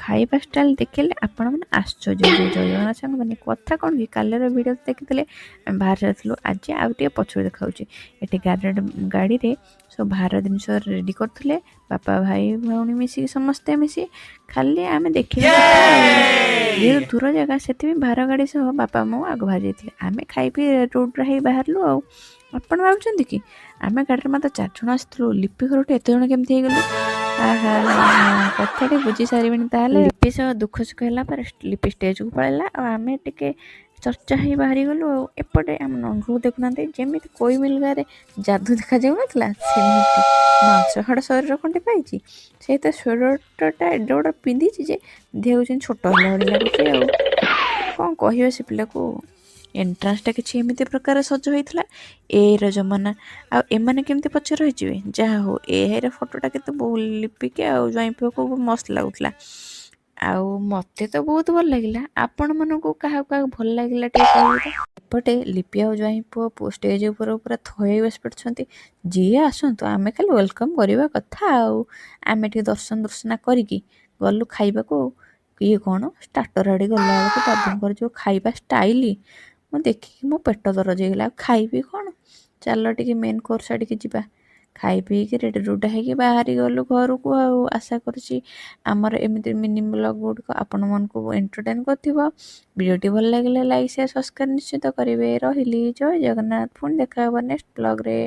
ଖାଇବା ଷ୍ଟାଇଲ ଦେଖିଲେ ଆପଣମାନେ ଆଶ୍ଚର୍ଯ୍ୟ ହେଇଯିବେ। ଜୟ ଜଗନ୍ନାଥ ସାଙ୍ଗମାନେ କଥା କ'ଣ କି କାଲିର ଭିଡ଼ିଓ ଦେଖିଥିଲେ ଆମେ ବାହାରେ ଯାଇଥିଲୁ, ଆଜି ଆଉ ଟିକେ ପଛରେ ଦେଖାଉଛି। ଏଠି ଗାଡ଼ିରେ ସବୁ ବାହାର ଜିନିଷ ରେଡ଼ି କରୁଥିଲେ, ବାପା ଭାଇ ଭଉଣୀ ମିଶିକି ସମସ୍ତେ ମିଶି ଖାଲି ଆମେ ଦେଖିବା କଥା ଆଉ। ଯେହେତୁ ଦୂର ଜାଗା ସେଥିପାଇଁ ବାହାର ଗାଡ଼ି ସହ ବାପା ମୁଁ ଆଗ ବାହାରି ଯାଇଥିଲେ। ଆମେ ଖାଇ ପିଇ ରୋଡ଼ରେ ହେଇ ବାହାରିଲୁ ଆଉ। ଆପଣ ଭାବୁଛନ୍ତି କି ଆମେ ଗାଡ଼ିରେ ମାତ୍ର 4 ଜଣ ଆସିଥିଲୁ, ଲିପି ଘରଠୁ ଏତେ ଜଣ କେମିତି ହେଇଗଲୁ? କଥାଟି ବୁଝି ସାରିବେଣି ତାହେଲେ। ଲିପି ସହ ଦୁଃଖ ସୁଖ ହେଲା ପରେ ଲିପି ଷ୍ଟେଜକୁ ପଳେଇଲା ଆଉ ଆମେ ଟିକେ ଚର୍ଚ୍ଚା ହେଇ ବାହାରିଗଲୁ ଆଉ। ଏପଟେ ଆମ ନଣ୍ଡୁକୁ ଦେଖୁନାହାନ୍ତି, ଯେମିତି କୋଇମିଲଗାରେ ଯାଦୁ ଦେଖାଯାଉନଥିଲା ସେମିତି ମାଂସ ହାଡ଼ ଶରୀର ଖଣ୍ଡେ ପାଇଛି। ସେଇ ତ ସ୍ୱେଟରଟା ଏଡ଼େ ବଡ଼ ପିନ୍ଧିଛି ଯେ ଦେହକୁ ଯେମିତି ଛୋଟ ହେଲା ଭଳି ଲାଗୁଛି ଆଉ। କ'ଣ କହିବା ସେ ପିଲାକୁ। ଏଣ୍ଟ୍ରାନ୍ସଟା କିଛି ଏମିତି ପ୍ରକାର ସଜ ହେଇଥିଲା। ଏର ଜମାନା ଆଉ ଏମାନେ କେମିତି ପଛରେ ରହିଯିବେ। ଯାହା ହଉ ଏର ଫଟୋଟା କିନ୍ତୁ ଲିପିକି ଆଉ ଜ୍ୱାଇଁ ପୁଅକୁ ମସ୍ତ ଲାଗୁଥିଲା। ଆଉ ମୋତେ ତ ବହୁତ ଭଲ ଲାଗିଲା। ଆପଣମାନଙ୍କୁ କାହାକୁ ଭଲ ଲାଗିଲା ଟିକେ କହିବେ ତ। ଏପଟେ ଲିପି ଆଉ ଜ୍ୱାଇଁ ପୁଅ ଷ୍ଟେଜ ଉପରେ ପୁରା ଥଇ ବସି ପଡ଼ିଛନ୍ତି। ଯିଏ ଆସନ୍ତୁ ଆମେ ଖାଲି ୱେଲକମ୍ କରିବା କଥା ଆଉ। ଆମେ ଟିକେ ଦର୍ଶନ କରିକି ଗଲୁ ଖାଇବାକୁ। ଇଏ କ'ଣ ଷ୍ଟାର୍ଟର ଆଡ଼େ ଗଲାବେଳକୁ ବାବୁଙ୍କର ଯେଉଁ ଖାଇବା ଷ୍ଟାଇଲ ମୁଁ ଦେଖିକି ମୋ ପେଟ ଦରଜ ହେଇଗଲା। ଆଉ ଖାଇବି କ'ଣ, ଚାଲ ଟିକେ ମେନ୍ କୋର୍ସ ଆଡ଼ିକି ଯିବା। ଖାଇ ପିଇକି ରେଡ଼ି ରୁଡ଼ା ହେଇକି ବାହାରି ଗଲୁ ଘରକୁ ଆଉ। ଆଶା କରୁଛି ଆମର ଏମିତି ମିନି ବ୍ଲଗ୍ ଗୁଡ଼ିକ ଆପଣମାନଙ୍କୁ ଏଣ୍ଟରଟେନ୍ କରିଥିବ। ଭିଡ଼ିଓଟି ଭଲ ଲାଗିଲେ ଲାଇକ୍ ସେୟାର ସବସ୍କ୍ରାଇବ୍ ନିଶ୍ଚିତ କରିବେ। ରହିଲି, ଜୟ ଜଗନ୍ନାଥ। ପୁଣି ଦେଖା ହେବ ନେକ୍ସଟ ବ୍ଲଗ୍ରେ।